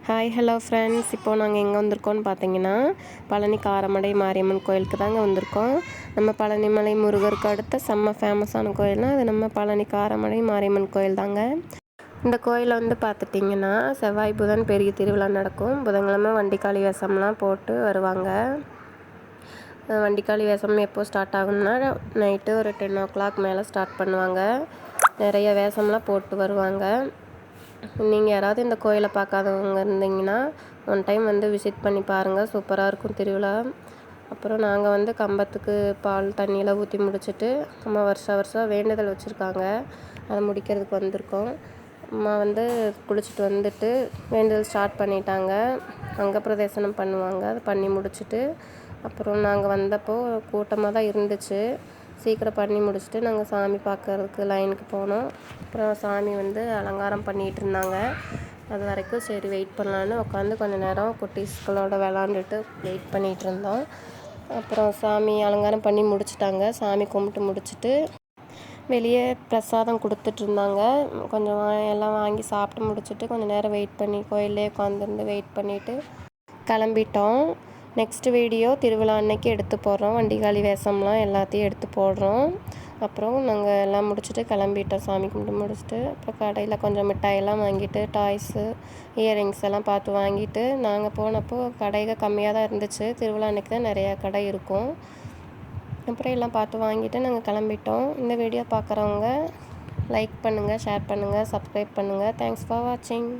Hi hello friends. இப்போது நாங்கள் எங்கே வந்திருக்கோம்னு பார்த்தீங்கன்னா பழனி காரமடை மாரியம்மன் கோயிலுக்கு தாங்க வந்திருக்கோம். நம்ம பழனிமலை முருகருக்கு அடுத்த செம்ம ஃபேமஸான கோயில்னால் அது நம்ம பழனி காரமடை மாரியம்மன் கோயில் தாங்க. இந்த கோயிலில் வந்து பார்த்துட்டிங்கன்னா செவ்வாய் புதன் பெரிய திருவிழா நடக்கும். புதன்கிழமை வண்டிக்காளி வேஷம்லாம் போட்டு வருவாங்க. வண்டிக்காளி வேஷம் எப்போ ஸ்டார்ட் ஆகும்னா நைட்டு ஒரு 10 o'clock மேலே ஸ்டார்ட் பண்ணுவாங்க. நிறைய வேஷம்லாம் போட்டு வருவாங்க. நீங்கள் யாராவது இந்த கோயிலை பார்க்காதவங்க இருந்தீங்கன்னா ஒன் டைம் வந்து விசிட் பண்ணி பாருங்கள். சூப்பராக இருக்கும் திருவிழா. அப்புறம் நாங்கள் வந்து கம்பத்துக்கு பால் தண்ணியெலாம் ஊற்றி முடிச்சுட்டு அம்மா வருஷம் வேண்டுதல் வச்சுருக்காங்க. அதை முடிக்கிறதுக்கு வந்திருக்கோம். அம்மா வந்து குளிச்சுட்டு வந்துட்டு வேண்டுதல் ஸ்டார்ட் பண்ணிட்டாங்க. அங்கே பிரதேசனம் பண்ணுவாங்க. அதை பண்ணி முடிச்சுட்டு அப்புறம் நாங்கள் வந்தப்போ கூட்டமாக தான் இருந்துச்சு. சீக்கிரம் பண்ணி முடிச்சுட்டு நாங்கள் சாமி பார்க்கறதுக்கு லைனுக்கு போனோம். அப்புறம் சாமி வந்து அலங்காரம் பண்ணிகிட்டு இருந்தாங்க. அது வரைக்கும் சரி வெயிட் பண்ணலான்னு உட்காந்து கொஞ்சம் நேரம் குட்டீஸ்களோட விளாண்டுட்டு வெயிட் பண்ணிகிட்டு இருந்தோம். அப்புறம் சாமி அலங்காரம் பண்ணி முடிச்சிட்டாங்க. சாமி கும்பிட்டு முடிச்சுட்டு வெளியே பிரசாதம் கொடுத்துட்ருந்தாங்க. கொஞ்சம் எல்லாம் வாங்கி சாப்பிட்டு முடிச்சுட்டு கொஞ்சம் நேரம் வெயிட் பண்ணி கோயிலே உட்காந்துருந்து வெயிட் பண்ணிவிட்டு கிளம்பிட்டோம். நெக்ஸ்ட் வீடியோ திருவிழா அன்னைக்கு எடுத்து போடுறோம். வண்டிகாளி வேஷம்லாம் எல்லாத்தையும் எடுத்து போடுறோம். அப்புறம் நாங்கள் எல்லாம் முடிச்சுட்டு கிளம்பிட்டோம். சாமி கும்பிட்டு முடிச்சுட்டு அப்புறம் கடையில் கொஞ்சம் மிட்டாயெல்லாம் வாங்கிட்டு டாய்ஸு இயரிங்ஸ் எல்லாம் பார்த்து வாங்கிட்டு நாங்கள் போனப்போ கடைகள் கம்மியாக தான் இருந்துச்சு. திருவிழா அன்னைக்கு தான் நிறையா கடை இருக்கும். அப்புறம் எல்லாம் பார்த்து வாங்கிட்டு நாங்கள் கிளம்பிட்டோம். இந்த வீடியோ பார்க்குறவங்க லைக் பண்ணுங்கள், ஷேர் பண்ணுங்கள், சப்ஸ்கிரைப் பண்ணுங்கள். தேங்க்ஸ் ஃபார் வாட்சிங்.